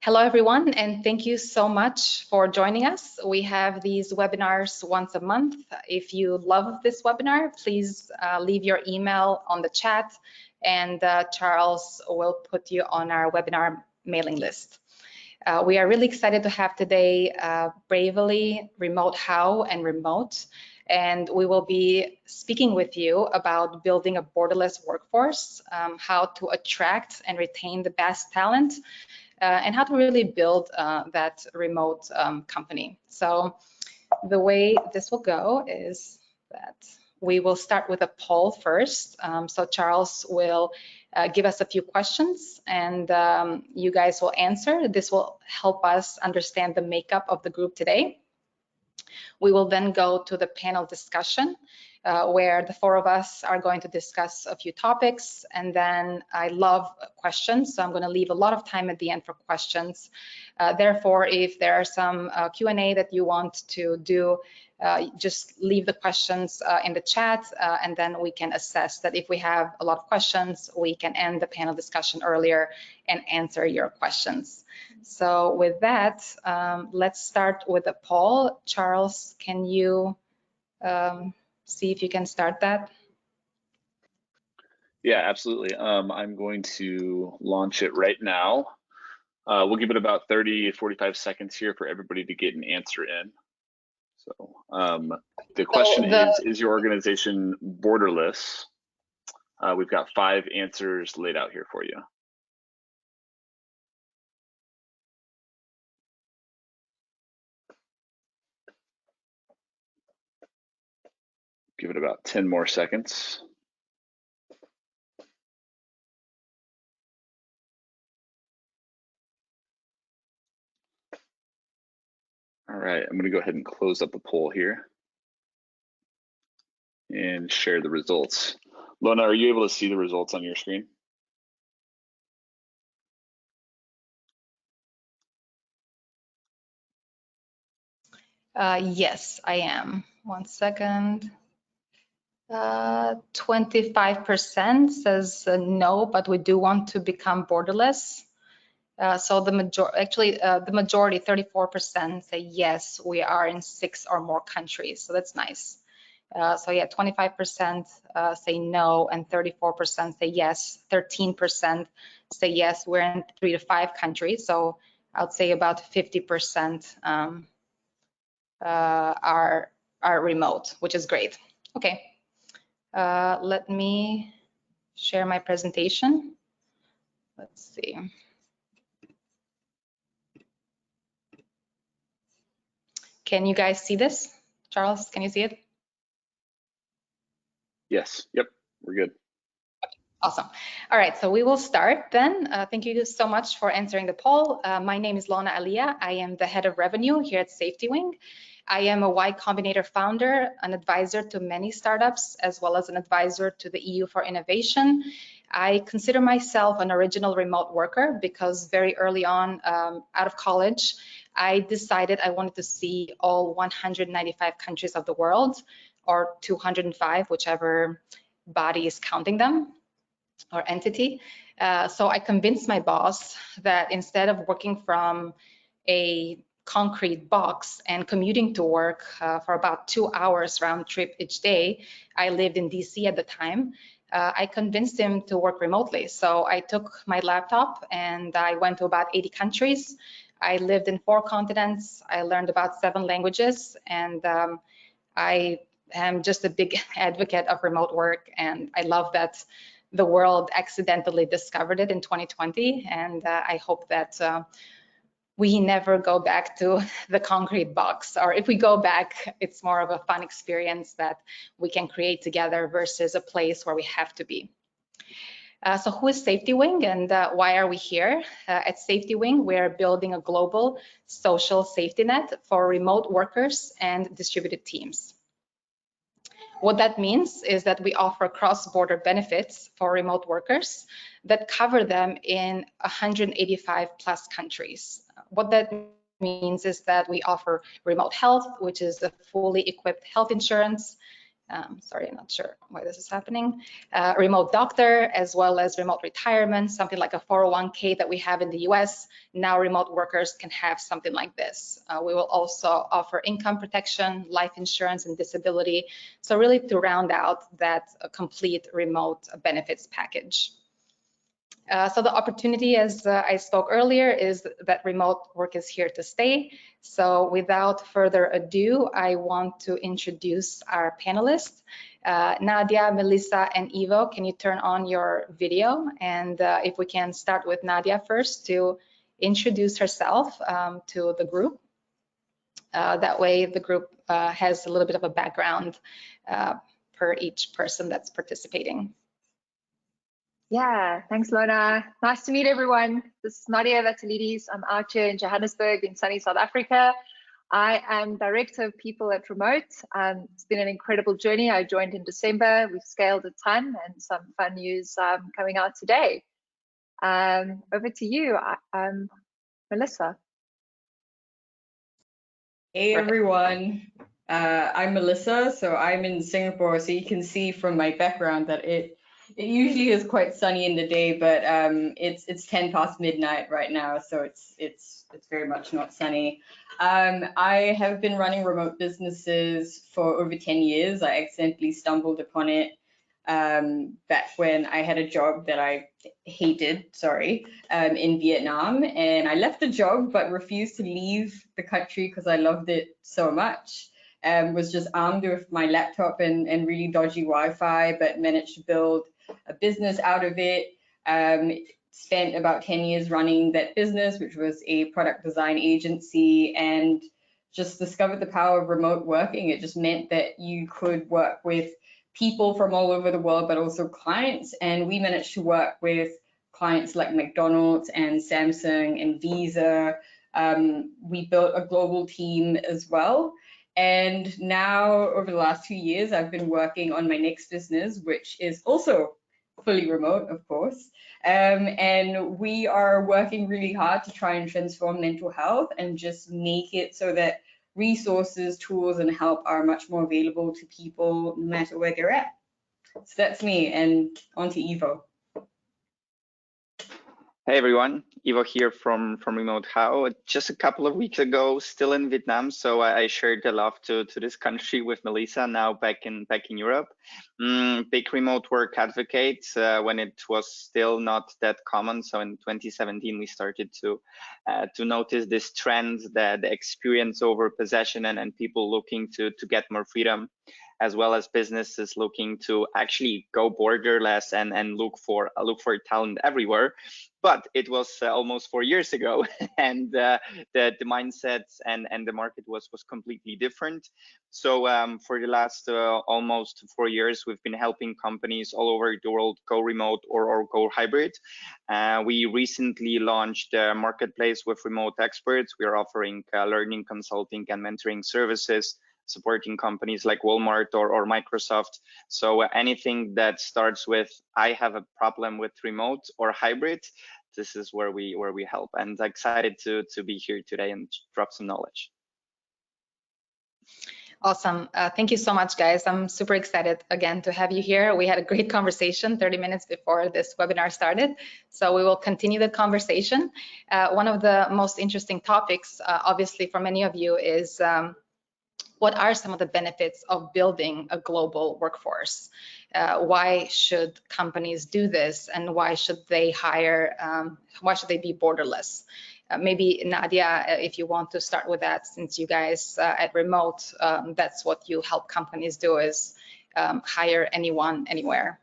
Hello, everyone, and thank you so much for joining us. We have these webinars once a month. If you love this webinar, please leave your email on the chat, and Charles will put you on our webinar mailing list. We are really excited to have today Bravely, Remote How, and Remote. And we will be speaking with you about building a borderless workforce, how to attract and retain the best talent, and how to really build that remote company. So the way this will go is that we will start with a poll first. So Charles will give us a few questions, and you guys will answer. This will help us understand the makeup of the group today. We will then go to the panel discussion, where the four of us are going to discuss a few topics. And then I love questions, so I'm going to leave a lot of time at the end for questions. Therefore, if there are some Q&A that you want to do, just leave the questions in the chat, and then we can assess that. If we have a lot of questions, we can end the panel discussion earlier and answer your questions. So with that, let's start with a poll. Charles, can you see if you can start that? Yeah, absolutely. I'm going to launch it right now. We'll give it about 30, 45 seconds here for everybody to get an answer in. So the question is your organization borderless? We've got 5 answers laid out here for you. Give it about 10 more seconds. All right, I'm going to go ahead and close up the poll here and share the results. Lana, are you able to see the results on your screen? Yes, I am. 1 second. 25% says no, but we do want to become borderless. So the majority, 34% say yes, we are in 6 or more countries. So that's nice. So yeah, 25% say no, and 34% say yes. 13% say yes, we're in 3 to 5 countries. So I'd say about 50% are remote, which is great. Okay, let me share my presentation. Let's see. Can you guys see this? Charles, can you see it? Yes, yep, we're good. Awesome. All right, so we will start then. Thank you so much for answering the poll. My name is Lana. I am the head of revenue here at SafetyWing. I am a Y Combinator founder, an advisor to many startups, as well as an advisor to the EU for Innovation. I consider myself an original remote worker because very early on, out of college, I decided I wanted to see all 195 countries of the world, or 205, whichever body is counting them, or entity. So I convinced my boss that instead of working from a concrete box and commuting to work for about 2 hours round trip each day, I lived in DC at the time, I convinced him to work remotely. So I took my laptop and I went to about 80 countries. I lived in 4 continents. I learned about 7 languages, and I am just a big advocate of remote work, and I love that the world accidentally discovered it in 2020, and I hope that we never go back to the concrete box, or if we go back, it's more of a fun experience that we can create together versus a place where we have to be. So who is SafetyWing, and why are we here? At SafetyWing, we're building a global social safety net for remote workers and distributed teams. What that means is that we offer cross-border benefits for remote workers that cover them in 185 plus countries. What that means is that we offer remote health, which is a fully equipped health insurance, Sorry, I'm not sure why this is happening. Remote doctor, as well as remote retirement, something like a 401k that we have in the US. Now remote workers can have something like this. We will also offer income protection, life insurance, and disability. So really to round out that complete remote benefits package. So the opportunity, as I spoke earlier, is that remote work is here to stay. So without further ado, I want to introduce our panelists. Nadia, Melissa, and Ivo, can you turn on your video? And if we can start with Nadia first to introduce herself to the group. That way the group has a little bit of a background per each person that's participating. Yeah, thanks, Lana. Nice to meet everyone. This is Nadia Vasilidis. I'm out here in Johannesburg in sunny South Africa. I am Director of People at Remote. It's been an incredible journey. I joined in December. We've scaled a ton and some fun news coming out today. Over to you, Melissa. Hey everyone, I'm Melissa. So I'm in Singapore. So you can see from my background that it usually is quite sunny in the day, but it's 10 past midnight right now, so it's very much not sunny. I have been running remote businesses for over 10 years. I accidentally stumbled upon it back when I had a job that I hated, in Vietnam, and I left the job but refused to leave the country because I loved it so much. Was just armed with my laptop and really dodgy Wi-Fi, but managed to build a business out of it. Spent about 10 years running that business, which was a product design agency, and just discovered the power of remote working. It just meant that you could work with people from all over the world, but also clients. And we managed to work with clients like McDonald's and Samsung and Visa. We built a global team as well. And now, over the last 2 years, I've been working on my next business, which is also fully remote, of course. And we are working really hard to try and transform mental health and just make it so that resources, tools, and help are much more available to people no matter where they're at. So that's me, and on to Ivo. Hey everyone, Ivo here from Remote How. Just a couple of weeks ago, still in Vietnam, so I shared the love to this country with Melissa. Now back in Europe. Big remote work advocate when it was still not that common. So in 2017 we started to notice this trend, that the experience over possession, and people looking to get more freedom, as well as businesses looking to actually go borderless and look for talent everywhere. But it was almost 4 years ago, and the mindsets and the market was completely different. So for the last almost 4 years, we've been helping companies all over the world go remote or go hybrid. We recently launched a marketplace with remote experts. We are offering learning, consulting, and mentoring services, supporting companies like Walmart or Microsoft. So anything that starts with I have a problem with remote or hybrid, this is where we help. And excited to be here today and drop some knowledge. Awesome. Thank you so much, guys. I'm super excited again to have you here. We had a great conversation 30 minutes before this webinar started, so we will continue the conversation. One of the most interesting topics, obviously for many of you, is what are some of the benefits of building a global workforce? Why should companies do this, and why should they hire? Why should they be borderless? Maybe Nadia, if you want to start with that, since you guys at Remote, that's what you help companies do, is hire anyone, anywhere.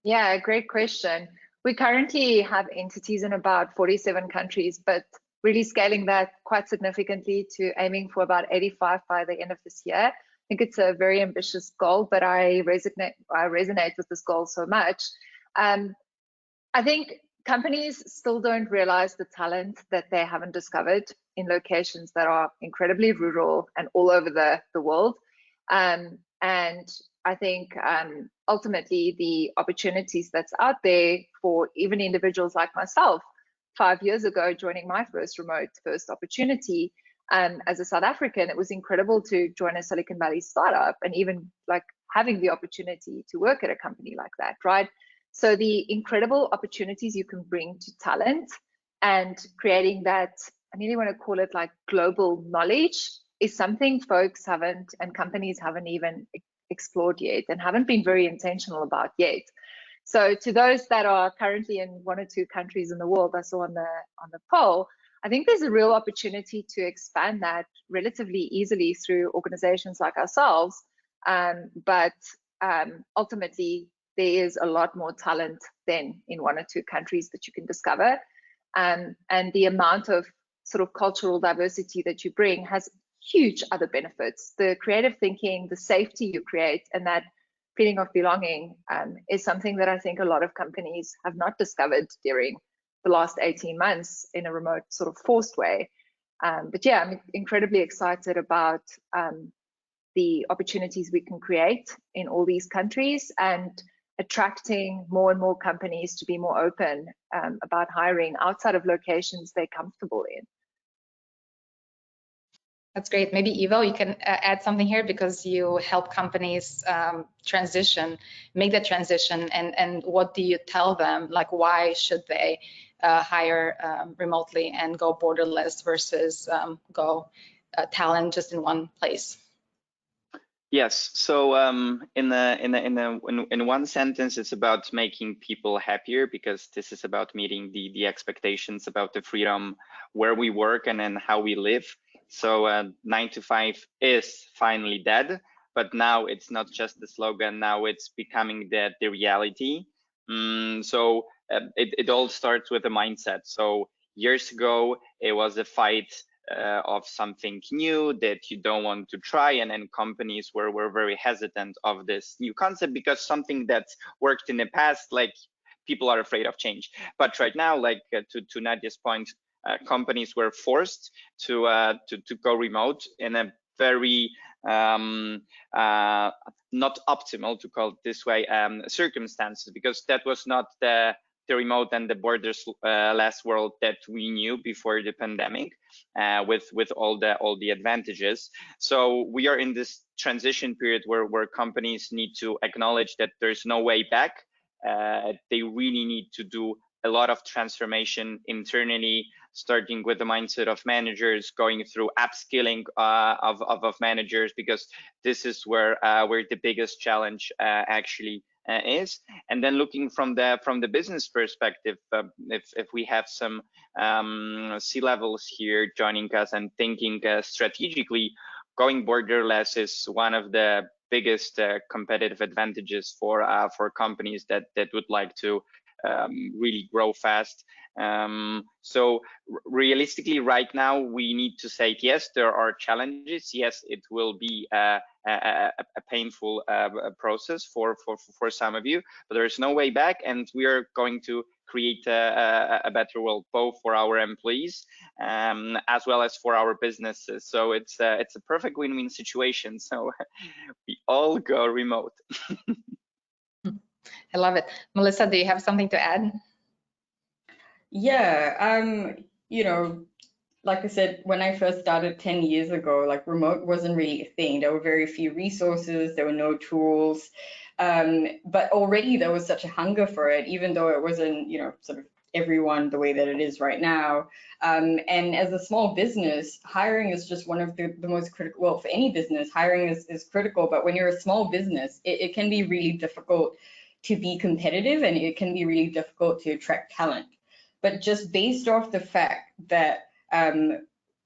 Yeah, great question. We currently have entities in about 47 countries, but really scaling that quite significantly to aiming for about 85 by the end of this year. I think it's a very ambitious goal, but I resonate with this goal so much. I think companies still don't realize the talent that they haven't discovered in locations that are incredibly rural and all over the world. And I think ultimately the opportunities that's out there for even individuals like myself, 5 years ago, joining my first opportunity, as a South African, it was incredible to join a Silicon Valley startup and even like having the opportunity to work at a company like that, right? So the incredible opportunities you can bring to talent and creating that, I really want to call it like global knowledge, is something folks haven't and companies haven't even explored yet and haven't been very intentional about yet. So to those that are currently in 1 or 2 countries in the world, I saw on the poll, I think there's a real opportunity to expand that relatively easily through organizations like ourselves. But ultimately, there is a lot more talent than in 1 or 2 countries that you can discover. And the amount of sort of cultural diversity that you bring has huge other benefits. The creative thinking, the safety you create, and that feeling of belonging is something that I think a lot of companies have not discovered during the last 18 months in a remote sort of forced way. But yeah, I'm incredibly excited about the opportunities we can create in all these countries and attracting more and more companies to be more open about hiring outside of locations they're comfortable in. That's great. Maybe Ivo, you can add something here because you help companies make that transition, and what do you tell them? Like, why should they hire remotely and go borderless versus go talent just in one place? Yes. So in one sentence, it's about making people happier, because this is about meeting the expectations about the freedom where we work and then how we live. So 9 to 5 is finally dead, but now it's not just the slogan. Now it's becoming the reality. So it all starts with a mindset. So years ago, it was a fight of something new that you don't want to try, and then companies were very hesitant of this new concept because something that's worked in the past, like people are afraid of change. But right now, like to Nadia's point, companies were forced to go remote in a very not optimal, to call it this way, circumstances, because that was not the remote and the borderless world that we knew before the pandemic, with all the advantages. So we are in this transition period where companies need to acknowledge that there's no way back. They really need to do a lot of transformation internally, starting with the mindset of managers, going through upskilling of managers, because this is where the biggest challenge actually is. And then looking from the business perspective, if we have some C-levels here joining us and thinking strategically, going borderless is one of the biggest competitive advantages for companies that would like to really grow fast. So realistically, right now, we need to say, yes, there are challenges. Yes, it will be a painful process for some of you, but there is no way back, and we are going to create a better world, both for our employees as well as for our businesses. So it's a perfect win-win situation. So we all go remote. I love it. Melissa, do you have something to add? Yeah, you know, like I said, when I first started 10 years ago, like remote wasn't really a thing. There were very few resources, there were no tools, but already there was such a hunger for it, even though it wasn't, you know, sort of everyone the way that it is right now. And as a small business, hiring is just one of the most critical, well, for any business, hiring is critical, but when you're a small business, it can be really difficult to be competitive, and it can be really difficult to attract talent. But just based off the fact that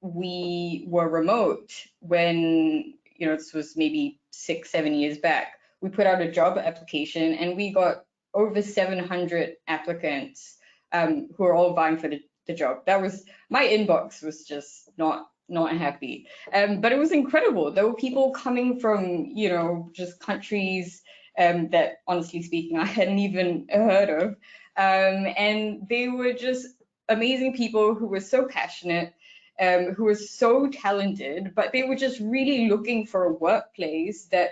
we were remote when, you know, this was maybe 6-7 years back, we put out a job application and we got over 700 applicants who are all vying for the job. That was, my inbox was just not happy, but it was incredible. There were people coming from, you know, just countries that, honestly speaking, I hadn't even heard of, and they were just amazing people who were so passionate, who were so talented, but they were just really looking for a workplace that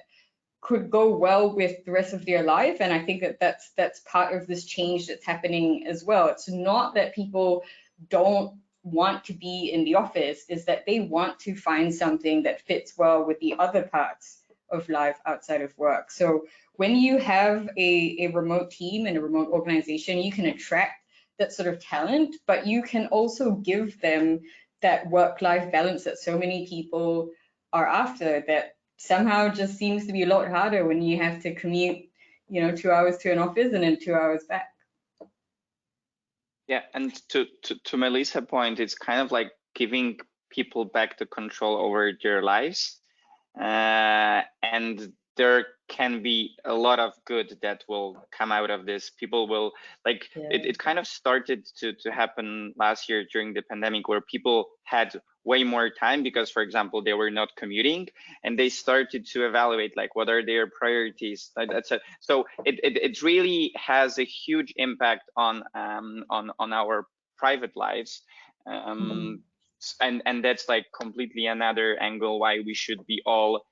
could go well with the rest of their life. And I think that's part of this change that's happening as well. It's not that people don't want to be in the office is that they want to find something that fits well with the other parts of life outside of work. So when you have a remote team and a remote organization, you can attract that sort of talent, but you can also give them that work-life balance that so many people are after, that somehow just seems to be a lot harder when you have to commute, 2 hours to an office and then 2 hours back. Yeah, and to Melissa's point, it's kind of like giving people back the control over their lives, and there can be a lot of good that will come out of this. People will it kind of started to happen last year during the pandemic, where people had way more time because, for example, they were not commuting, and they started to evaluate like what are their priorities. That's it. So it really has a huge impact on our private lives. And that's like completely another angle why we should be all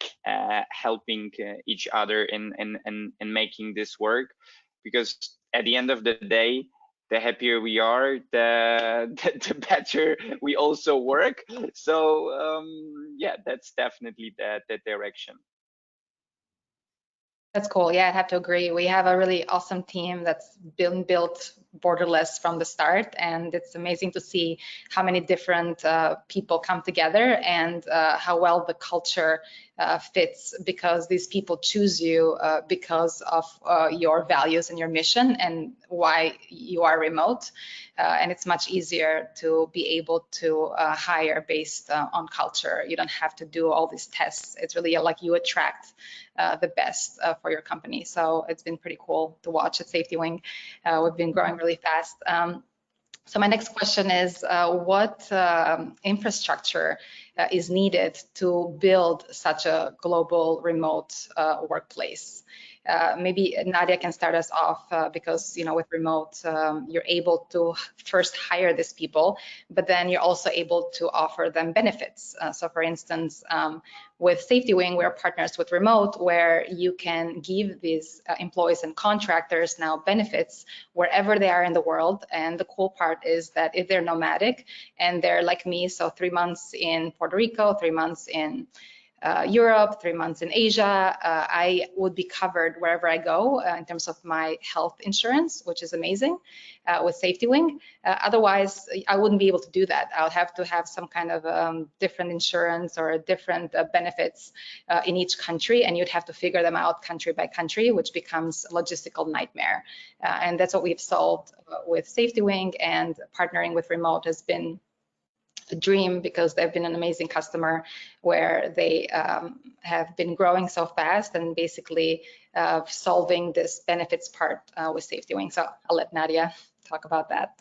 helping each other in making this work, because at the end of the day, the happier we are, the better we also work. So yeah, that's definitely the direction. That's cool. Yeah, I have to agree. We have a really awesome team that's been built borderless from the start, and it's amazing to see how many different people come together and how well the culture fits, because these people choose you because of your values and your mission and why you are remote. And it's much easier to be able to hire based on culture. You don't have to do all these tests. It's really like you attract the best for your company. So it's been pretty cool to watch at SafetyWing. We've been growing really fast. So my next question is, what infrastructure is needed to build such a global remote workplace? Maybe Nadia can start us off because, with remote, you're able to first hire these people, but then you're also able to offer them benefits. So for instance, with SafetyWing, we're partners with Remote, where you can give these employees and contractors now benefits wherever they are in the world. And the cool part is that if they're nomadic and they're like me, so 3 months in Puerto Rico, 3 months in Europe, 3 months in Asia, I would be covered wherever I go in terms of my health insurance, which is amazing with SafetyWing. Otherwise, I wouldn't be able to do that. I would have to have some kind of different insurance or different benefits in each country, and you'd have to figure them out country by country, which becomes a logistical nightmare. And that's what we've solved with SafetyWing, and partnering with Remote has been a dream, because they've been an amazing customer where they have been growing so fast and basically solving this benefits part with SafetyWing. So I'll let Nadia talk about that.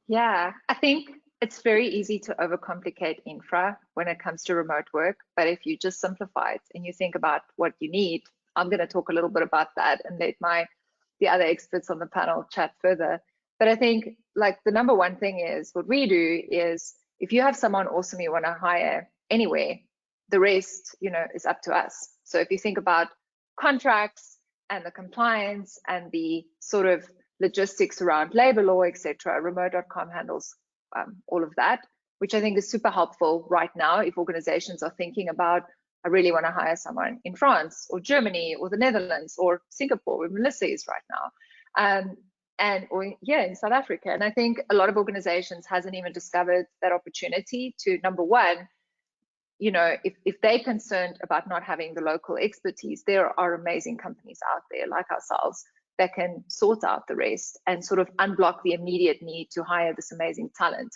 Yeah, I think it's very easy to overcomplicate infra when it comes to remote work, but if you just simplify it and you think about what you need, I'm going to talk a little bit about that and let the other experts on the panel chat further. But I think like the number one thing is what we do is, if you have someone awesome you want to hire anywhere, the rest, is up to us. So if you think about contracts and the compliance and the sort of logistics around labor law, etc., remote.com handles all of that, which I think is super helpful right now if organizations are thinking about, I really want to hire someone in France or Germany or the Netherlands or Singapore, where Melissa is right now. In South Africa. And I think a lot of organizations hasn't even discovered that opportunity to, number one, if they're concerned about not having the local expertise, there are amazing companies out there like ourselves that can sort out the rest and sort of unblock the immediate need to hire this amazing talent.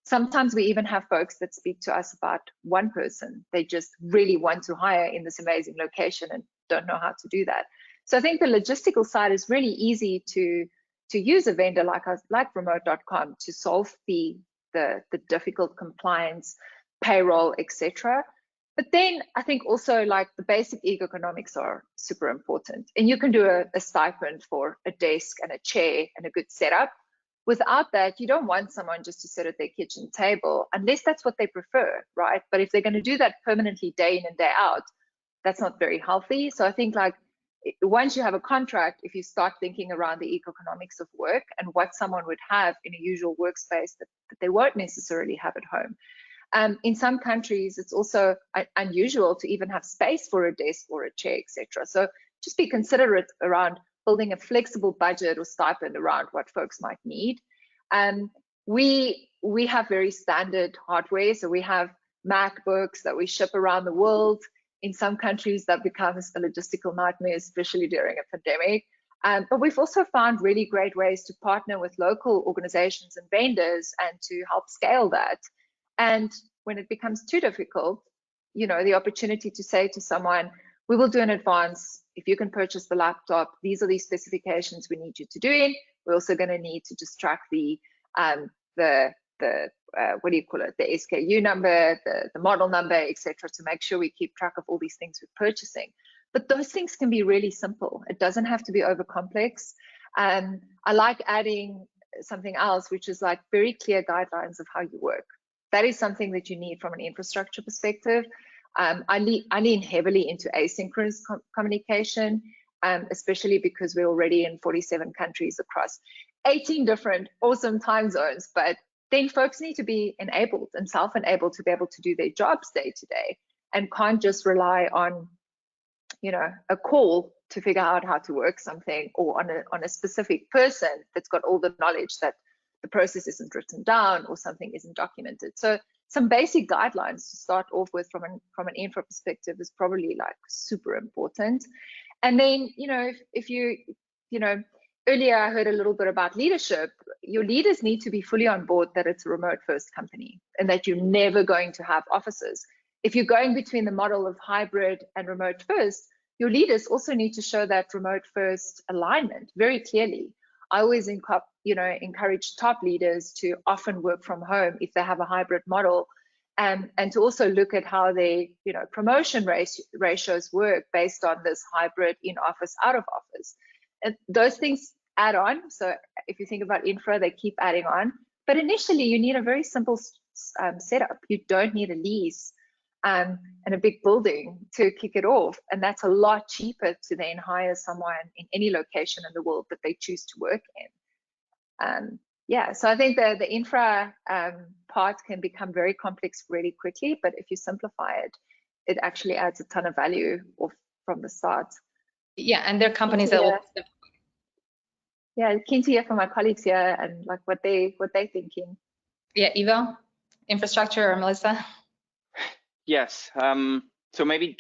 Sometimes we even have folks that speak to us about one person. They just really want to hire in this amazing location and don't know how to do that. So I think the logistical side is really easy to use a vendor like us, like remote.com, to solve the difficult compliance, payroll, etc. But then I think also like the basic economics are super important. And you can do a stipend for a desk and a chair and a good setup. Without that, you don't want someone just to sit at their kitchen table, unless that's what they prefer, right? But if they're going to do that permanently day in and day out, that's not very healthy. So I think like once you have a contract, if you start thinking around the economics of work and what someone would have in a usual workspace that they won't necessarily have at home. In some countries, it's also unusual to even have space for a desk or a chair, etc. So just be considerate around building a flexible budget or stipend around what folks might need. We have very standard hardware, so we have MacBooks that we ship around the world. In some countries, that becomes a logistical nightmare, especially during a pandemic. But we've also found really great ways to partner with local organizations and vendors and to help scale that. And when it becomes too difficult, you know, the opportunity to say to someone, we will do an advance. If you can purchase the laptop, these are the specifications we need you to do in. We're also going to need to just track the what do you call it, the SKU number, the model number, etc., to make sure we keep track of all these things we're purchasing. But those things can be really simple. It doesn't have to be over complex. I like adding something else, which is like very clear guidelines of how you work. That is something that you need from an infrastructure perspective. I lean heavily into asynchronous communication, especially because we're already in 47 countries across 18 different awesome time zones. But then folks need to be enabled and self-enabled to be able to do their jobs day to day, and can't just rely on, you know, a call to figure out how to work something, or on a specific person that's got all the knowledge that the process isn't written down or something isn't documented. So some basic guidelines to start off with from an infra perspective is probably like super important. And then, you know, if you know, earlier I heard a little bit about leadership. Your leaders need to be fully on board that it's a remote first company and that you're never going to have offices. If you're going between the model of hybrid and remote first, your leaders also need to show that remote first alignment very clearly. I always encourage top leaders to often work from home if they have a hybrid model, and to also look at how they, you know, promotion ratios work based on this hybrid in office, out of office. And those things add on. So if you think about infra, they keep adding on. But initially, you need a very simple setup. You don't need a lease and a big building to kick it off. And that's a lot cheaper to then hire someone in any location in the world that they choose to work in. Yeah, so I think the infra part can become very complex really quickly, but if you simplify it, it actually adds a ton of value from the start. Yeah, and there are companies that will. Yeah, keen to hear from my colleagues here and like what they're thinking. Yeah, Ivo, infrastructure, or Melissa? Yes. So maybe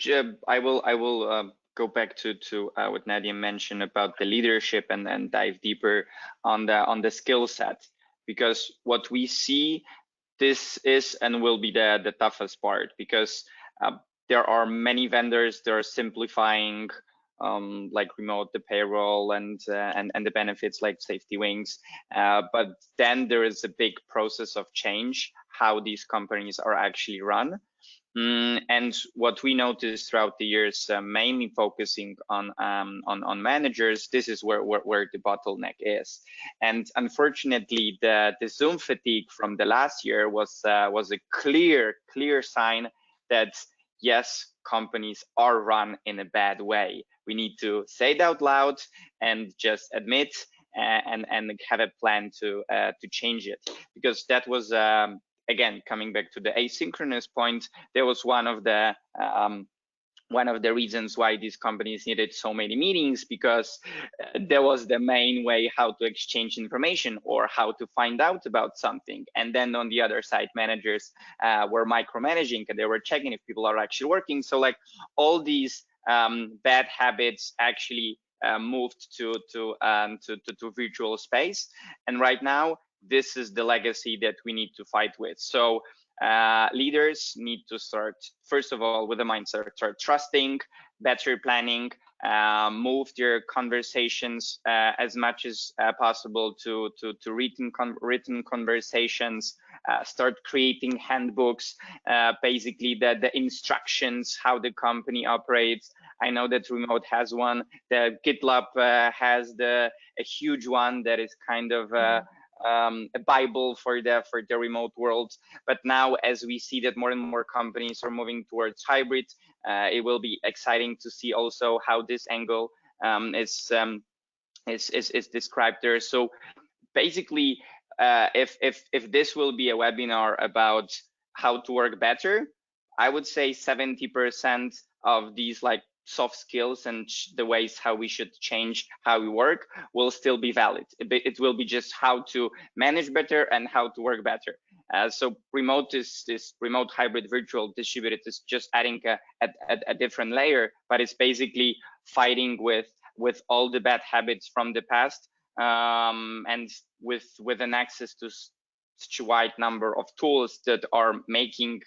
I will go back to what Nadia mentioned about the leadership and then dive deeper on the skill set, because what we see, this is and will be the toughest part, because there are many vendors that are simplifying like remote, the payroll and the benefits like SafetyWings, but then there is a big process of change how these companies are actually run. And what we noticed throughout the years, mainly focusing on managers, this is where the bottleneck is. And unfortunately, the Zoom fatigue from the last year was a clear sign that yes, companies are run in a bad way. We need to say it out loud and just admit and have a plan to change it, because that was again, coming back to the asynchronous point, there was one of the reasons why these companies needed so many meetings, because there was the main way how to exchange information or how to find out about something. And then on the other side, managers were micromanaging and they were checking if people are actually working. So like all these bad habits actually moved to virtual space. And right now, this is the legacy that we need to fight with. So leaders need to start, first of all, with the mindset, start trusting, better planning, move their conversations as much as possible to written conversations, start creating handbooks, basically the instructions, how the company operates. I know that Remote has one, the GitLab has a huge one that is kind of a Bible for the remote world. But now, as we see that more and more companies are moving towards hybrid, it will be exciting to see also how this angle is described there. So basically, if this will be a webinar about how to work better, I would say 70% of these like soft skills and the ways how we should change how we work will still be valid. It will be just how to manage better and how to work better. So remote is this remote, hybrid, virtual, distributed is just adding a different layer, but it's basically fighting with all the bad habits from the past, and with an access to such a wide number of tools that are making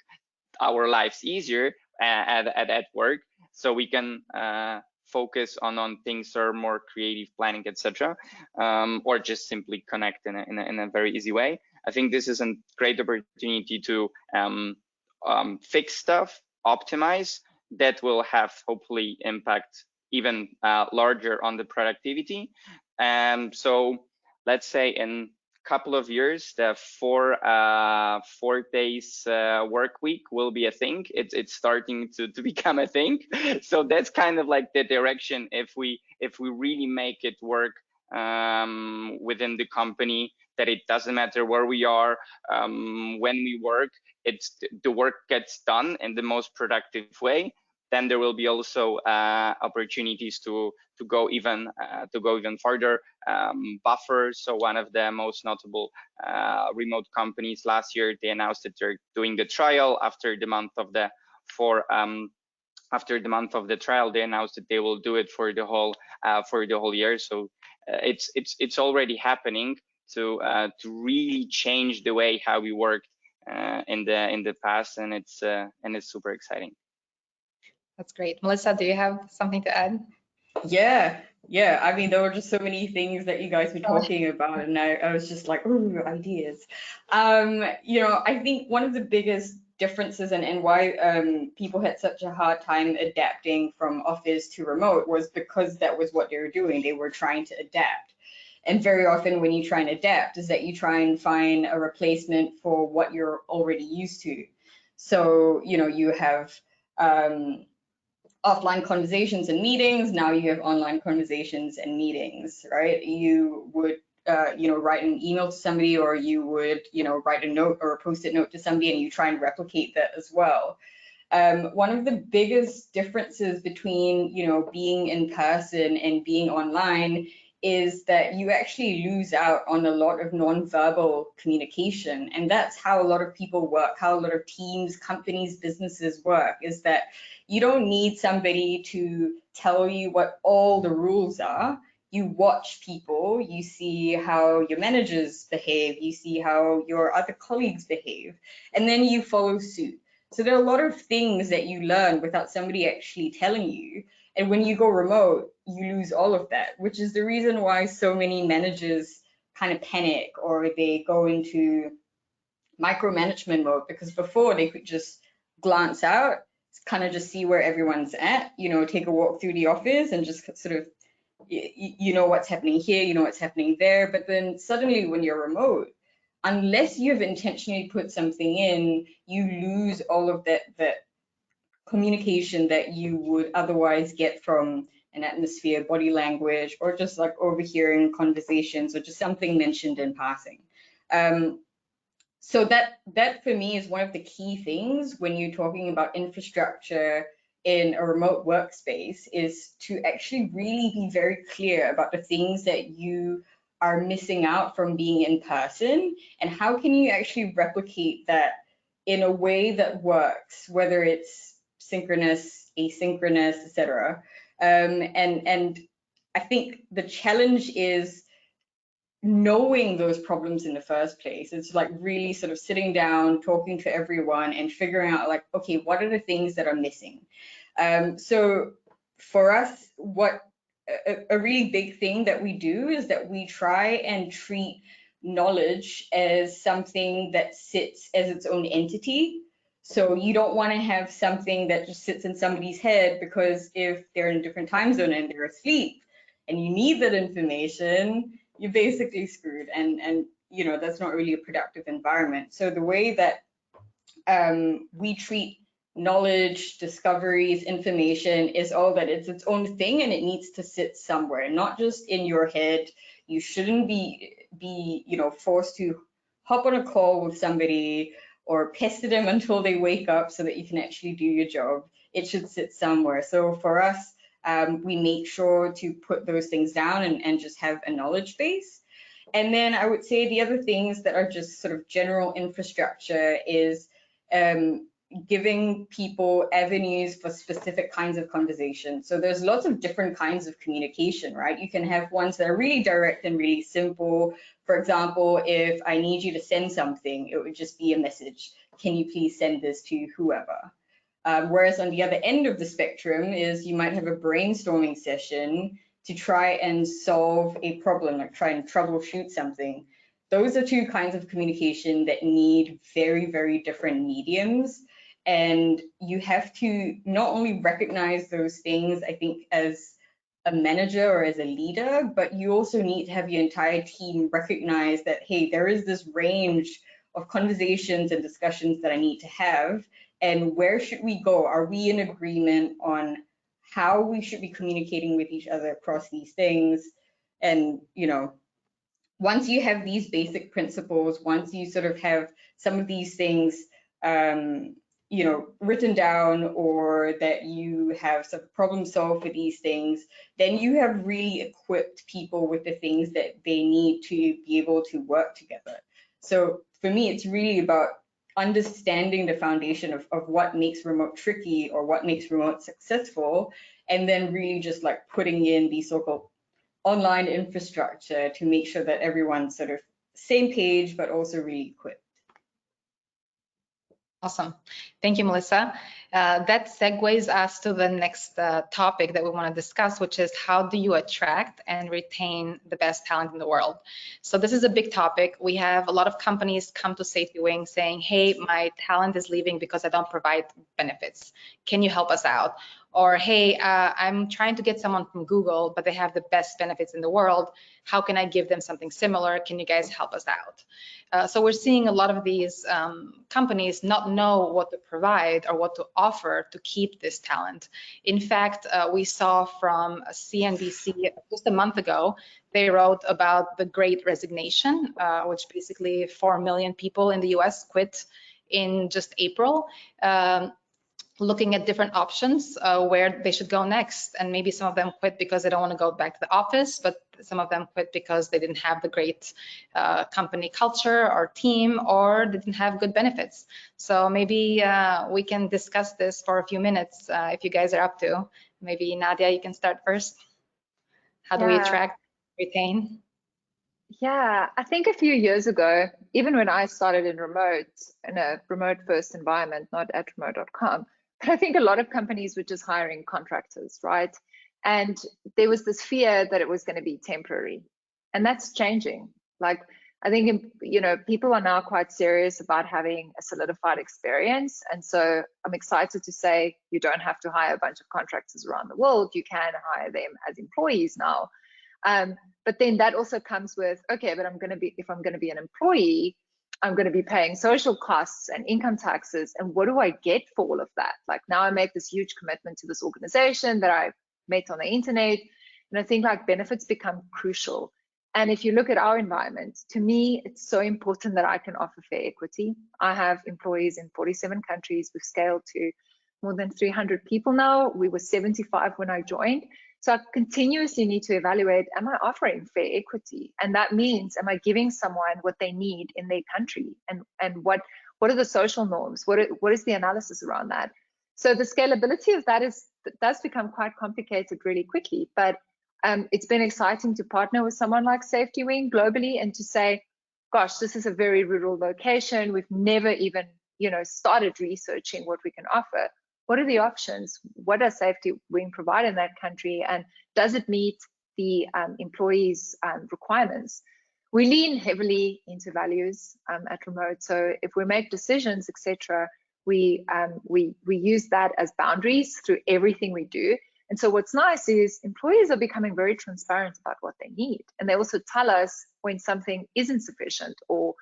our lives easier at work, so we can focus on things that are more creative, planning, etc., or just simply connect in a very easy way. I think this is a great opportunity to fix stuff, optimize, that will have hopefully impact even larger on the productivity. So let's say in a couple of years, the 4 days work week will be a thing. It's starting to become a thing. So that's kind of like the direction if we really make it work within the company, that it doesn't matter where we are, when we work, the work gets done in the most productive way. Then there will be also opportunities to go even further. Buffer, so one of the most notable remote companies last year, they announced that they're doing the trial after the month of the trial. They announced that they will do it for the whole year. So it's already happening to really change the way how we worked in the past, and it's super exciting. That's great. Melissa, do you have something to add? Yeah. I mean, there were just so many things that you guys were talking about, and I was just like, ooh, ideas. I think one of the biggest differences and why people had such a hard time adapting from office to remote was because that was what they were doing. They were trying to adapt. And very often when you try and adapt is that you try and find a replacement for what you're already used to. So, you have offline conversations and meetings. Now you have online conversations and meetings, right? You would, write an email to somebody, or you would, write a note or a post-it note to somebody, and you try and replicate that as well. One of the biggest differences between, being in person and being online is that you actually lose out on a lot of non-verbal communication. And that's how a lot of people work, how a lot of teams, companies, businesses work, is that you don't need somebody to tell you what all the rules are. You watch people, you see how your managers behave, you see how your other colleagues behave, and then you follow suit. So there are a lot of things that you learn without somebody actually telling you. And when you go remote, you lose all of that, which is the reason why so many managers kind of panic, or they go into micromanagement mode, because before they could just glance out, kind of just see where everyone's at, take a walk through the office and just sort of, what's happening here, what's happening there. But then suddenly when you're remote, unless you've intentionally put something in, you lose all of that communication that you would otherwise get from an atmosphere, body language, or just like overhearing conversations, or just something mentioned in passing. So that for me is one of the key things when you're talking about infrastructure in a remote workspace, is to actually really be very clear about the things that you are missing out from being in person, and how can you actually replicate that in a way that works, whether it's synchronous, asynchronous, etc. And I think the challenge is knowing those problems in the first place. It's like really sort of sitting down, talking to everyone, and figuring out like, okay, what are the things that are missing? So for us, what a really big thing that we do is that we try and treat knowledge as something that sits as its own entity. So you don't want to have something that just sits in somebody's head, because if they're in a different time zone and they're asleep and you need that information, you're basically screwed, and that's not really a productive environment. So the way that we treat knowledge, discoveries, information is all that. It's its own thing, and it needs to sit somewhere, not just in your head. You shouldn't be forced to hop on a call with somebody or pester them until they wake up so that you can actually do your job. It should sit somewhere. So for us, we make sure to put those things down and just have a knowledge base. And then I would say the other things that are just sort of general infrastructure is giving people avenues for specific kinds of conversation. So there's lots of different kinds of communication, right? You can have ones that are really direct and really simple. For example, if I need you to send something, it would just be a message. Can you please send this to whoever? Whereas on the other end of the spectrum is you might have a brainstorming session to try and solve a problem, like try and troubleshoot something. Those are two kinds of communication that need very, very different mediums. And you have to not only recognize those things, I think, as a manager or as a leader, but you also need to have your entire team recognize that, hey, there is this range of conversations and discussions that I need to have. And where should we go? Are we in agreement on how we should be communicating with each other across these things? And, once you have these basic principles, once you sort of have some of these things, written down, or that you have some problem solved for these things, then you have really equipped people with the things that they need to be able to work together. So for me, it's really about understanding the foundation of what makes remote tricky or what makes remote successful, and then really just like putting in the so-called online infrastructure to make sure that everyone's sort of same page, but also really equipped. Awesome. Thank you, Melissa. That segues us to the next topic that we want to discuss, which is how do you attract and retain the best talent in the world? So this is a big topic. We have a lot of companies come to SafetyWing saying, hey, my talent is leaving because I don't provide benefits. Can you help us out? Or, hey, I'm trying to get someone from Google, but they have the best benefits in the world. How can I give them something similar? Can you guys help us out? So we're seeing a lot of these companies not know what to provide or what to offer to keep this talent. In fact, we saw from CNBC just a month ago, they wrote about the Great Resignation, which basically 4 million people in the US quit in just April. Looking at different options where they should go next. And maybe some of them quit because they don't want to go back to the office, but some of them quit because they didn't have the great company culture or team, or they didn't have good benefits. So maybe we can discuss this for a few minutes if you guys are up to. Maybe Nadia, you can start first. How do we attract, retain? Yeah, I think a few years ago, even when I started in a remote first environment, not at remote.com, but I think a lot of companies were just hiring contractors, right? And there was this fear that it was going to be temporary, and that's changing. Like, I think, people are now quite serious about having a solidified experience. And so I'm excited to say you don't have to hire a bunch of contractors around the world. You can hire them as employees now. But then that also comes with, okay, but if I'm going to be an employee, I'm going to be paying social costs and income taxes. And what do I get for all of that? Like, now I make this huge commitment to this organization that I met on the internet. And I think like benefits become crucial. And if you look at our environment, to me, it's so important that I can offer fair equity. I have employees in 47 countries. We've scaled to more than 300 people now. We were 75 when I joined. So I continuously need to evaluate, am I offering fair equity? And that means, am I giving someone what they need in their country? And what are the social norms? What is the analysis around that? So the scalability of that does become quite complicated really quickly. But it's been exciting to partner with someone like SafetyWing globally and to say, gosh, this is a very rural location. We've never even, started researching what we can offer. What are the options? What does SafetyWing provide in that country? And does it meet the employees' requirements? We lean heavily into values at Remote. So if we make decisions, etc., we use that as boundaries through everything we do. And so what's nice is employees are becoming very transparent about what they need. And they also tell us when something isn't sufficient or,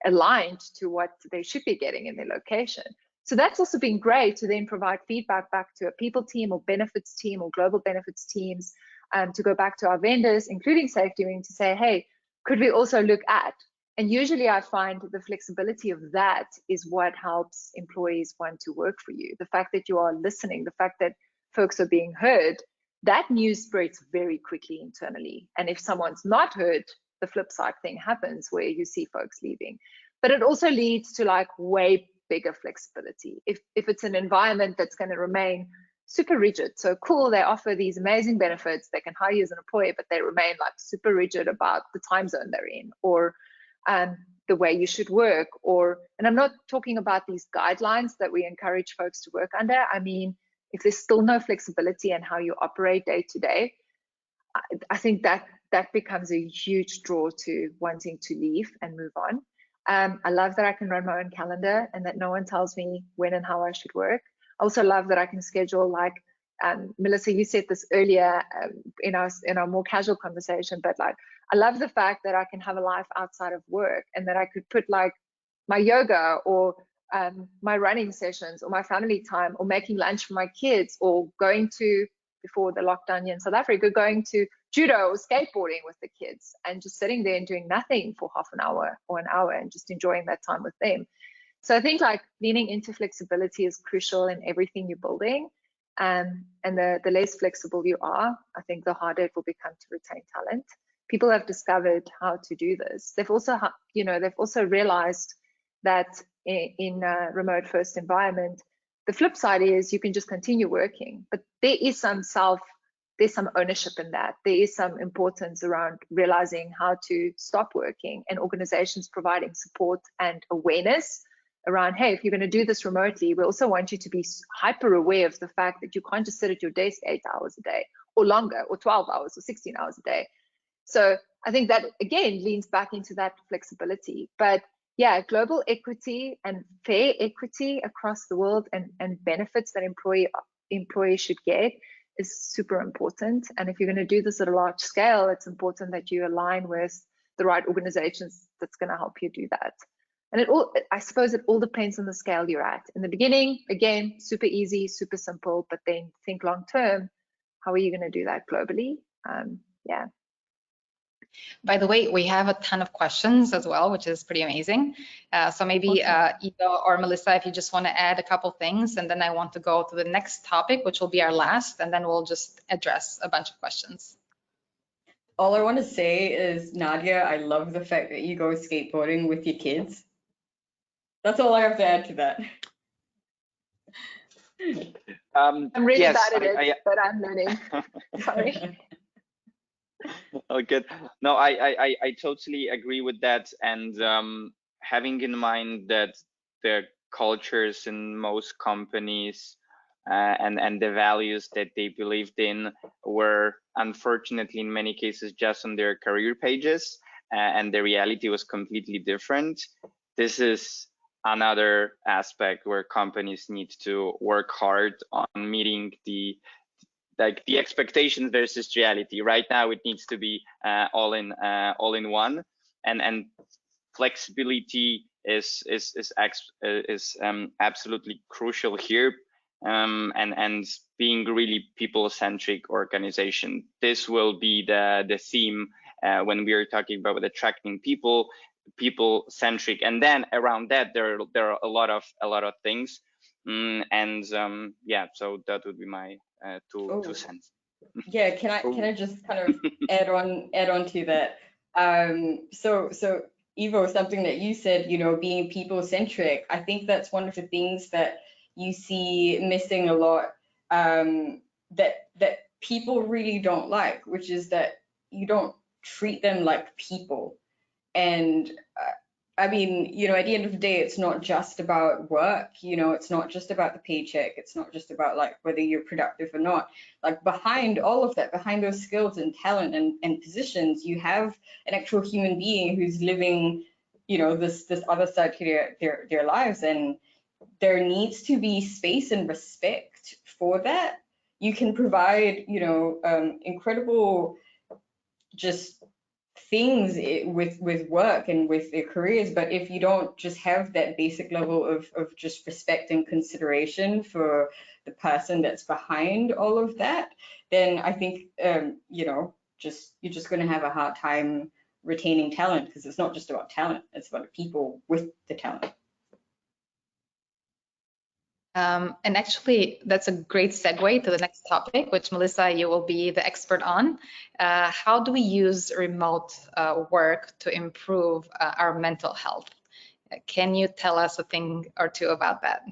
aligned to what they should be getting in their location. So that's also been great to then provide feedback back to a people team or benefits team or global benefits teams, to go back to our vendors, including SafetyWing, to say, hey, could we also look at? And usually I find the flexibility of that is what helps employees want to work for you. The fact that you are listening, the fact that folks are being heard, that news spreads very quickly internally. And if someone's not heard, the flip side thing happens where you see folks leaving. But it also leads to like way bigger flexibility. If it's an environment that's going to remain super rigid, so cool, they offer these amazing benefits, they can hire you as an employee, but they remain like super rigid about the time zone they're in, or the way you should work, and I'm not talking about these guidelines that we encourage folks to work under. I mean, if there's still no flexibility in how you operate day to day, I think that becomes a huge draw to wanting to leave and move on. I love that I can run my own calendar and that no one tells me when and how I should work. I also love that I can schedule, like Melissa, you said this earlier in our more casual conversation, but like I love the fact that I can have a life outside of work, and that I could put like my yoga or my running sessions or my family time or making lunch for my kids or going to, before the lockdown here in South Africa, going to judo or skateboarding with the kids and just sitting there and doing nothing for half an hour or an hour and just enjoying that time with them. So I think like leaning into flexibility is crucial in everything you're building. And the less flexible you are, I think the harder it will become to retain talent. People have discovered how to do this. They've also, they've also realized that in a remote first environment, the flip side is you can just continue working, but there is there's some ownership in that. There is some importance around realizing how to stop working, and organizations providing support and awareness around, hey, if you're going to do this remotely, we also want you to be hyper aware of the fact that you can't just sit at your desk 8 hours a day or longer, or 12 hours or 16 hours a day. So I think that again leans back into that flexibility. But yeah, global equity and fair equity across the world and benefits that employees should get is super important. And if you're going to do this at a large scale, it's important that you align with the right organizations that's going to help you do that. And I suppose it all depends on the scale you're at. In the beginning, again, super easy, super simple, but then think long term, how are you going to do that globally? Yeah. By the way, we have a ton of questions as well, which is pretty amazing. So maybe Eva or Melissa, if you just want to add a couple things, and then I want to go to the next topic, which will be our last, and then we'll just address a bunch of questions. All I want to say is, Nadia, I love the fact that you go skateboarding with your kids. That's all I have to add to that. I'm really yes, bad at it, but I'm learning. Sorry. Oh, good. No, I totally agree with that. And having in mind that the cultures in most companies and the values that they believed in were unfortunately in many cases just on their career pages, and the reality was completely different. This is another aspect where companies need to work hard on meeting the expectations versus reality. Right now, it needs to be all in one, and flexibility is absolutely crucial here. And being really people-centric organization. This will be the theme when we are talking about attracting people-centric, and then around that there are a lot of things. Yeah, so that would be my two cents. Yeah, can I just kind of add on to that? So Ivo, something that you said, being people-centric, I think that's one of the things that you see missing a lot, that people really don't like, which is that you don't treat them like people. And I mean, at the end of the day, it's not just about work, it's not just about the paycheck. It's not just about like whether you're productive or not. Like behind all of that, behind those skills and talent and positions, you have an actual human being who's living, this other side to their lives. And there needs to be space and respect for that. You can provide, incredible just things with work and with their careers, but if you don't just have that basic level of just respect and consideration for the person that's behind all of that, then I think you know, you're just going to have a hard time retaining talent, because it's not just about talent, it's about the people with the talent. And actually, that's a great segue to the next topic, which Melissa, you will be the expert on. How do we use remote work to improve our mental health? Can you tell us a thing or two about that?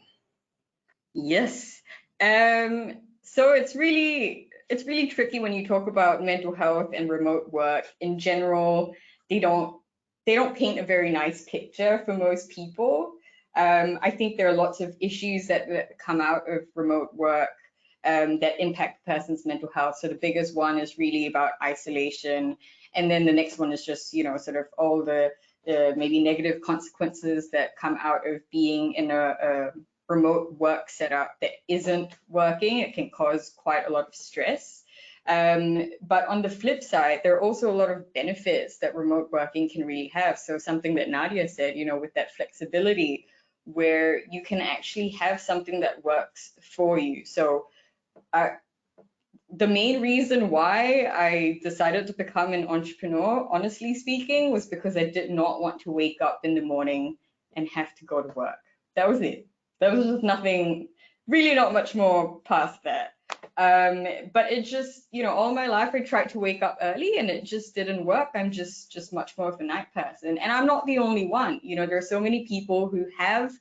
Yes. So it's really tricky when you talk about mental health and remote work. In general, they don't paint a very nice picture for most people. I think there are lots of issues that come out of remote work that impact the person's mental health. So the biggest one is really about isolation. And then the next one is just, you know, sort of all the maybe negative consequences that come out of being in a remote work setup that isn't working. It can cause quite a lot of stress. But on the flip side, there are also a lot of benefits that remote working can really have. So something that Nadia said, you know, with that flexibility, where you can actually have something that works for you. So the main reason why I decided to become an entrepreneur, honestly speaking, was because I did not want to wake up in the morning and have to go to work. That was it. There was just nothing, really not much more past that. But it just, you know, all my life I tried to wake up early and it just didn't work. I'm just much more of a night person. And I'm not the only one. You know, there are so many people who have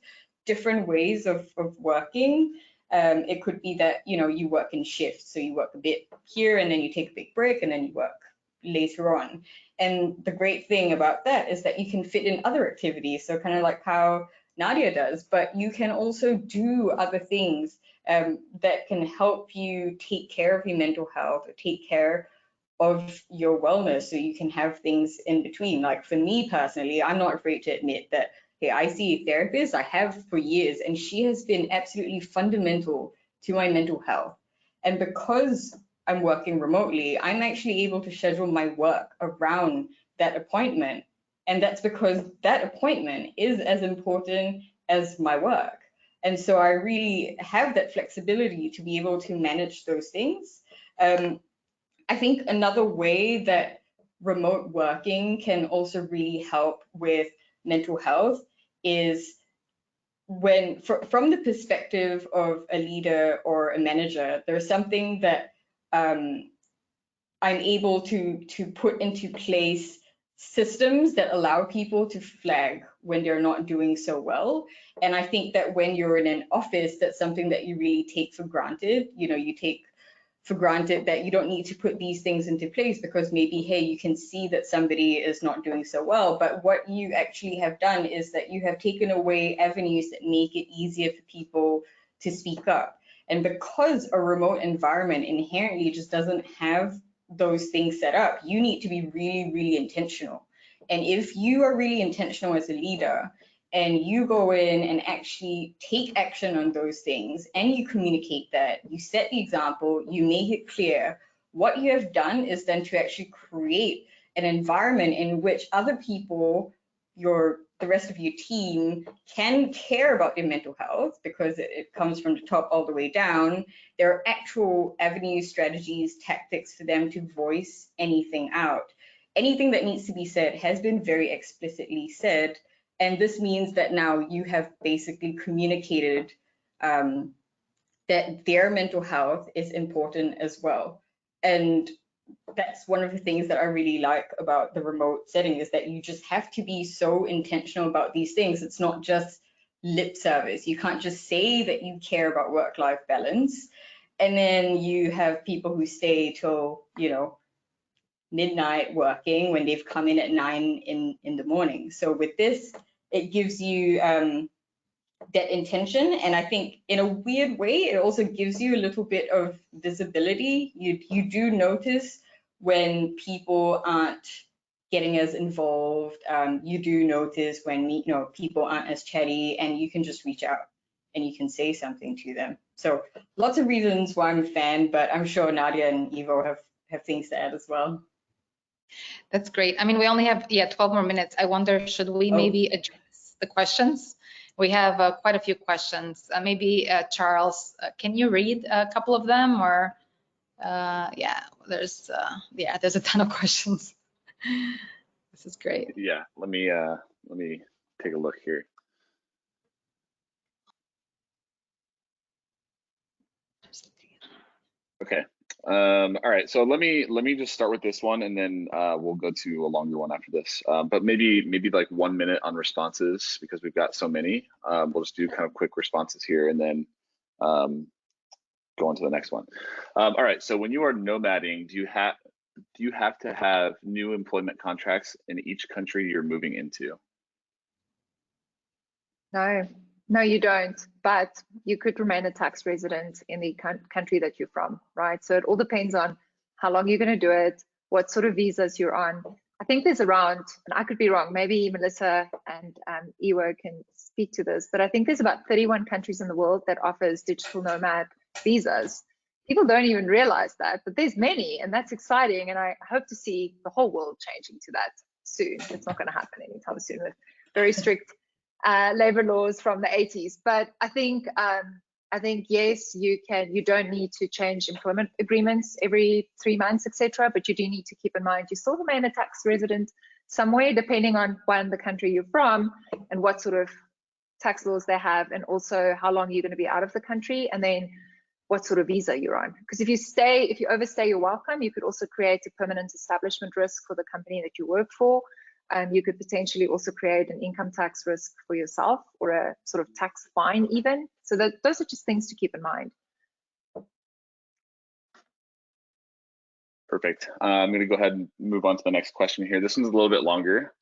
different ways of working. It could be that, you know, you work in shifts. So you work a bit here and then you take a big break and then you work later on. And the great thing about that is that you can fit in other activities. So kind of like how Nadia does, but you can also do other things that can help you take care of your mental health, or take care of your wellness, so you can have things in between. Like for me personally, I'm not afraid to admit that, hey, I see a therapist, I have for years, and she has been absolutely fundamental to my mental health. And because I'm working remotely, I'm actually able to schedule my work around that appointment. And that's because that appointment is as important as my work. And so I really have that flexibility to be able to manage those things. I think another way that remote working can also really help with mental health is when, from the perspective of a leader or a manager, there's something that I'm able to put into place systems that allow people to flag when they're not doing so well. And I think that when you're in an office, that's something that you really take for granted. You know, you take for granted that you don't need to put these things into place because maybe, hey, you can see that somebody is not doing so well. But what you actually have done is that you have taken away avenues that make it easier for people to speak up. And because a remote environment inherently just doesn't have those things set up, you need to be really, really intentional. And if you are really intentional as a leader and you go in and actually take action on those things and you communicate that, you set the example, you make it clear, what you have done is then to actually create an environment in which other people, the rest of your team, can care about their mental health, because it comes from the top all the way down. There are actual avenues, strategies, tactics for them to voice anything out. Anything that needs to be said has been very explicitly said. And this means that now you have basically communicated that their mental health is important as well. And that's one of the things that I really like about the remote setting, is that you just have to be so intentional about these things. It's not just lip service. You can't just say that you care about work-life balance, and then you have people who stay till, you know, midnight working when they've come in at 9 in the morning. So with this, it gives you that intention, and I think in a weird way it also gives you a little bit of visibility. You do notice when people aren't getting as involved. You do notice when, you know, people aren't as chatty, and you can just reach out and you can say something to them. So lots of reasons why I'm a fan, but I'm sure Nadia and Ivo have things to add as well. That's great. I mean, we only have 12 more minutes. I wonder, should we maybe address the questions? We have quite a few questions. Maybe Charles, can you read a couple of them? Or there's a ton of questions. This is great. Yeah, let me take a look here. Okay. All right. So let me just start with this one, and then we'll go to a longer one after this. But maybe like 1 minute on responses, because we've got so many. We'll just do kind of quick responses here, and then go on to the next one. All right. So when you are nomading, do you have to have new employment contracts in each country you're moving into? No, you don't, but you could remain a tax resident in the country that you're from, right? So it all depends on how long you're going to do it, what sort of visas you're on. I think there's around, and I could be wrong, maybe Melissa and Iwo can speak to this, but I think there's about 31 countries in the world that offers digital nomad visas. People don't even realize that, but there's many, and that's exciting. And I hope to see the whole world changing to that soon. It's not going to happen anytime soon with very strict labor laws from the 80s. But I think yes, you don't need to change employment agreements every 3 months, etc. But you do need to keep in mind you still remain a tax resident somewhere, depending on the country you're from and what sort of tax laws they have, and also how long you're going to be out of the country, and then what sort of visa you're on. Because if you overstay your welcome, you could also create a permanent establishment risk for the company that you work for. You could potentially also create an income tax risk for yourself, or a sort of tax fine even. So those are just things to keep in mind. Perfect. I'm going to go ahead and move on to the next question here. This one's a little bit longer.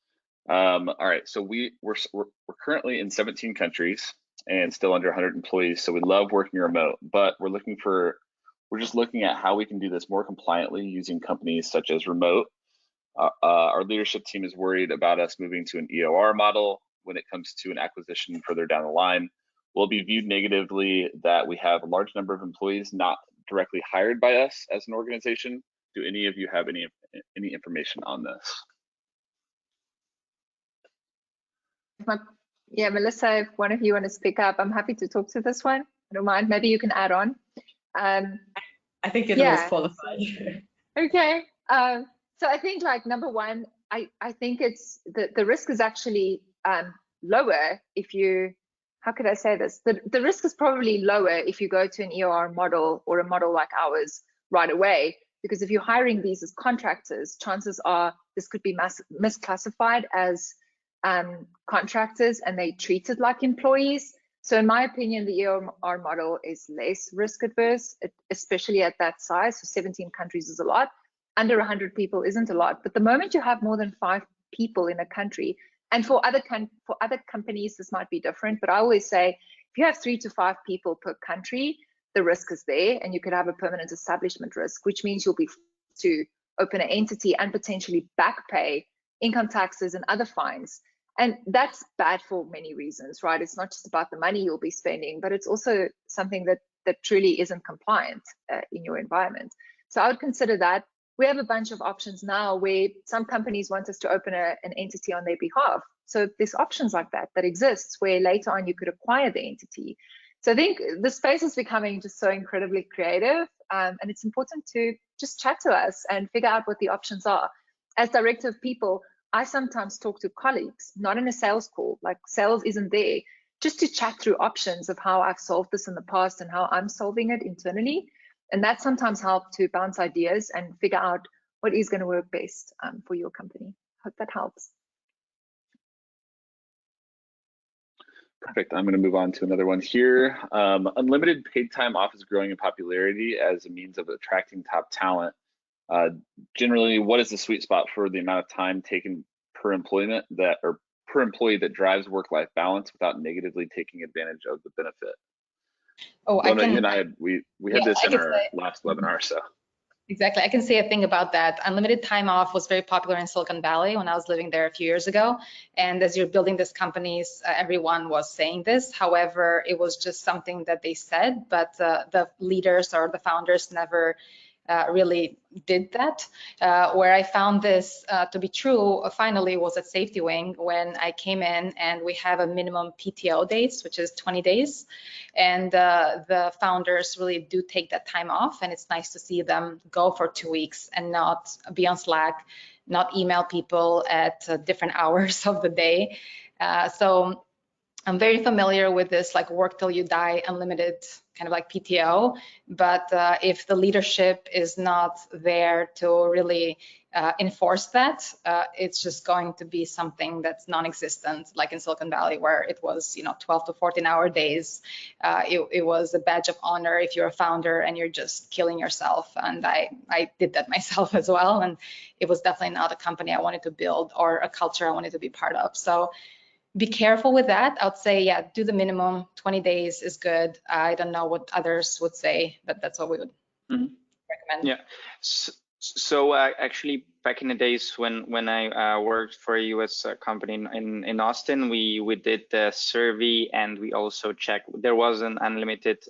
All right, so we're currently in 17 countries and still under 100 employees. So we love working remote, but we're just looking at how we can do this more compliantly using companies such as Remote. Our leadership team is worried about us moving to an EOR model when it comes to an acquisition further down the line. Will be viewed negatively that we have a large number of employees not directly hired by us as an organization. Do any of you have any information on this? Yeah, Melissa, if one of you want to speak up, I'm happy to talk to this one. I don't mind. Maybe you can add on. I think you're the most qualified. Okay. So I think, like, number one, I think it's the risk is actually lower if you, how could I say this? The risk is probably lower if you go to an EOR model or a model like ours right away, because if you're hiring these as contractors, chances are this could be misclassified as contractors and they treated like employees. So in my opinion, the EOR model is less risk adverse, especially at that size. So 17 countries is a lot. Under 100 people isn't a lot. But the moment you have more than 5 people in a country, and for other companies, this might be different, but I always say, if you have 3 to 5 people per country, the risk is there, and you could have a permanent establishment risk, which means you'll be forced to open an entity and potentially back pay income taxes and other fines. And that's bad for many reasons, right? It's not just about the money you'll be spending, but it's also something that truly isn't compliant in your environment. So I would consider that. We have a bunch of options now where some companies want us to open an entity on their behalf. So there's options like that exists, where later on you could acquire the entity. So I think the space is becoming just so incredibly creative, and it's important to just chat to us and figure out what the options are. As director of people, I sometimes talk to colleagues, not in a sales call, like sales isn't there, just to chat through options of how I've solved this in the past and how I'm solving it internally. And that sometimes helps to bounce ideas and figure out what is going to work best for your company. Hope that helps. Perfect. I'm going to move on to another one here. Unlimited paid time off is growing in popularity as a means of attracting top talent. Generally, what is the sweet spot for the amount of time taken per employee that drives work-life balance without negatively taking advantage of the benefit? Oh, Lana, you and I had this in our last webinar, so. Exactly. I can say a thing about that. Unlimited time off was very popular in Silicon Valley when I was living there a few years ago. And as you're building these companies, everyone was saying this. However, it was just something that they said, but the leaders or the founders never really did that. Where I found this to be true finally was at SafetyWing, when I came in, and we have a minimum PTO days, which is 20 days. And the founders really do take that time off, and it's nice to see them go for 2 weeks and not be on Slack, not email people at different hours of the day. So I'm very familiar with this, like, work till you die, unlimited kind of like PTO. But if the leadership is not there to really enforce that, it's just going to be something that's non-existent, like in Silicon Valley, where it was, 12 to 14-hour days. It was a badge of honor if you're a founder and you're just killing yourself. And I did that myself as well. And it was definitely not a company I wanted to build or a culture I wanted to be part of. So be careful with that. I would say, yeah, do the minimum. 20 days is good. I don't know what others would say, but that's what we would recommend. Yeah. So actually, back in the days when I worked for a US company in Austin, we did the survey, and we also checked. There was an unlimited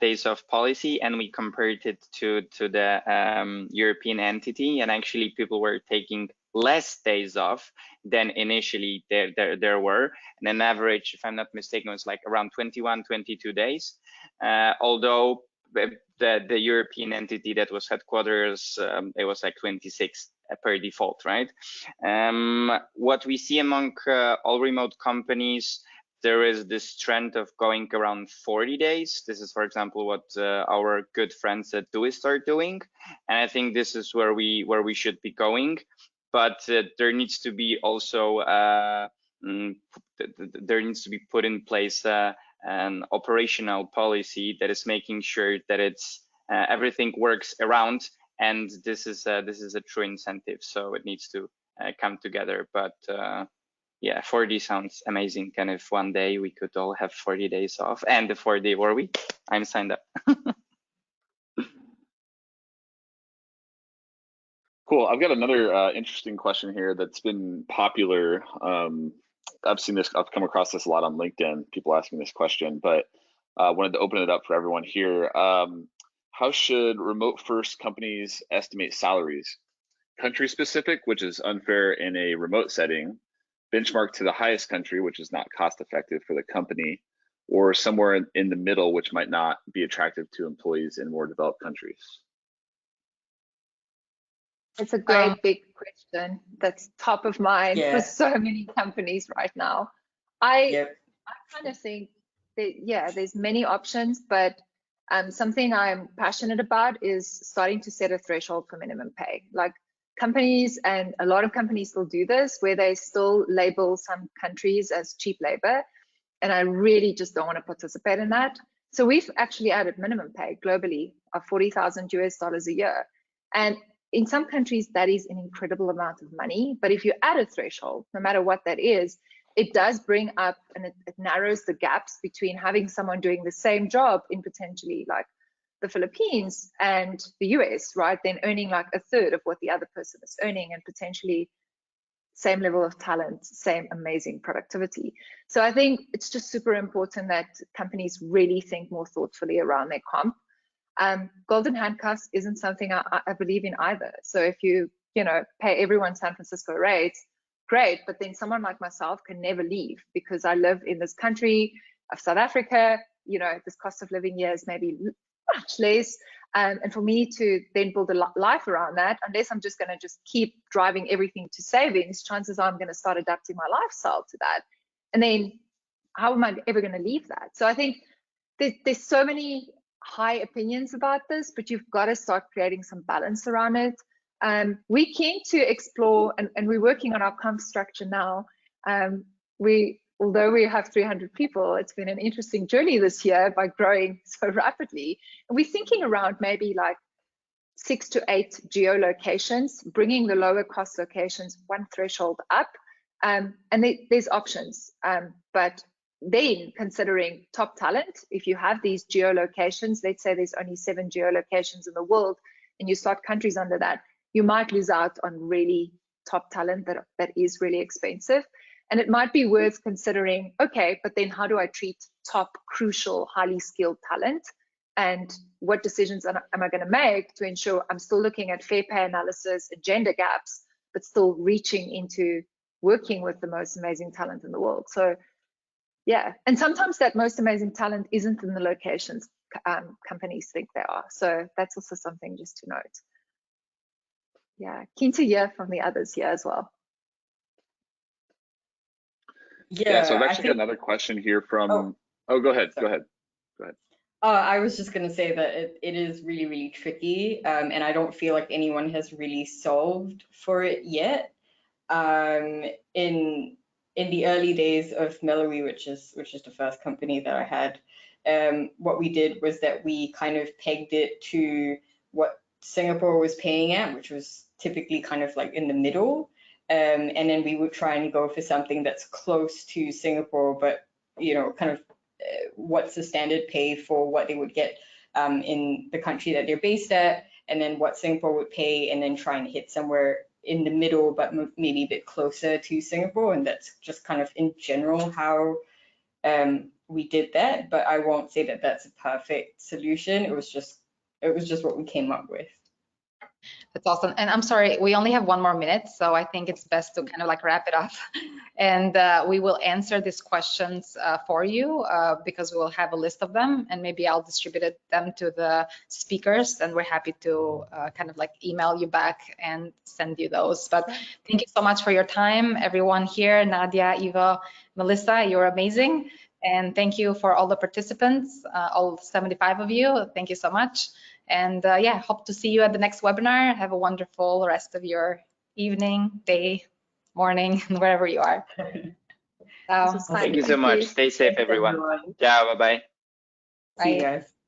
days of policy, and we compared it to the European entity, and actually people were taking less days off than initially there were, and an average, if I'm not mistaken, was like around 21, 22 days. Although the European entity that was headquarters, it was like 26 per default, right? What we see among all remote companies, there is this trend of going around 40 days. This is, for example, what our good friends at Doist are doing, and I think this is where we should be going. But there needs to be also there needs to be put in place an operational policy that is making sure that it's everything works around, and this is a true incentive. So it needs to come together. But yeah, 40 sounds amazing. And if one day we could all have 40 days off and the 4-day work week, I'm signed up. Cool. I've got another interesting question here that's been popular. I've seen this, I've come across this a lot on LinkedIn, people asking this question, but wanted to open it up for everyone here. How should remote first companies estimate salaries? Country specific, which is unfair in a remote setting, benchmark to the highest country, which is not cost effective for the company, or somewhere in the middle, which might not be attractive to employees in more developed countries? It's a great big question that's top of mind for so many companies right now. I kind of think that, yeah, there's many options, but something I'm passionate about is starting to set a threshold for minimum pay. Like, companies, and a lot of companies still do this, where they still label some countries as cheap labor, and I really just don't want to participate in that. So we've actually added minimum pay globally of $40,000 US a year, and in some countries that is an incredible amount of money. But if you add a threshold, no matter what that is, it does bring up, and it narrows the gaps between having someone doing the same job in potentially like the Philippines and the US, right? Then earning like a third of what the other person is earning, and potentially same level of talent, same amazing productivity. So I think it's just super important that companies really think more thoughtfully around their comp. Golden handcuffs isn't something I believe in either. So if you pay everyone San Francisco rates, great, but then someone like myself can never leave because I live in this country of South Africa. This cost of living here is maybe much less, and for me to then build a life around that, unless I'm just going to just keep driving everything to savings, chances are I'm going to start adapting my lifestyle to that, and then how am I ever going to leave that? So I think there's so many high opinions about this, but you've got to start creating some balance around it. We're keen to explore, and we're working on our comp structure now. Although we have 300 people, it's been an interesting journey this year by growing so rapidly. And we're thinking around maybe like 6 to 8 geolocations, bringing the lower cost locations one threshold up. And there's options, but then considering top talent, if you have these geolocations, let's say there's only 7 geolocations in the world, and you start countries under that, you might lose out on really top talent that is really expensive. And it might be worth considering, okay, but then how do I treat top, crucial, highly skilled talent? and what decisions am I going to make to ensure I'm still looking at fair pay analysis and gender gaps, but still reaching into working with the most amazing talent in the world. So yeah, and sometimes that most amazing talent isn't in the locations companies think they are. So that's also something just to note. Yeah, keen to hear from the others here as well. Yeah, so I've actually got another question here from, oh, go ahead, sorry. go ahead. I was just going to say that it is really, really tricky, and I don't feel like anyone has really solved for it yet. In the early days of Mellowy, which is the first company that I had, what we did was that we kind of pegged it to what Singapore was paying at, which was typically kind of like in the middle, and then we would try and go for something that's close to Singapore, but you know, kind of what's the standard pay for what they would get in the country that they're based at, and then what Singapore would pay, and then try and hit somewhere in the middle, but maybe a bit closer to Singapore. And that's just kind of in general how we did that. But I won't say that that's a perfect solution. It was just what we came up with. That's awesome. And I'm sorry, we only have 1 more minute, so I think it's best to kind of like wrap it up. And we will answer these questions for you because we will have a list of them, and maybe I'll distribute them to the speakers, and we're happy to kind of like email you back and send you those. But thank you so much for your time, everyone here, Nadia, Eva, Melissa, you're amazing. And thank you for all the participants, all 75 of you. Thank you so much. And yeah, hope to see you at the next webinar. Have a wonderful rest of your evening, day, morning, wherever you are. Thank you so much. Stay safe, everyone. Yeah, bye-bye. See you guys.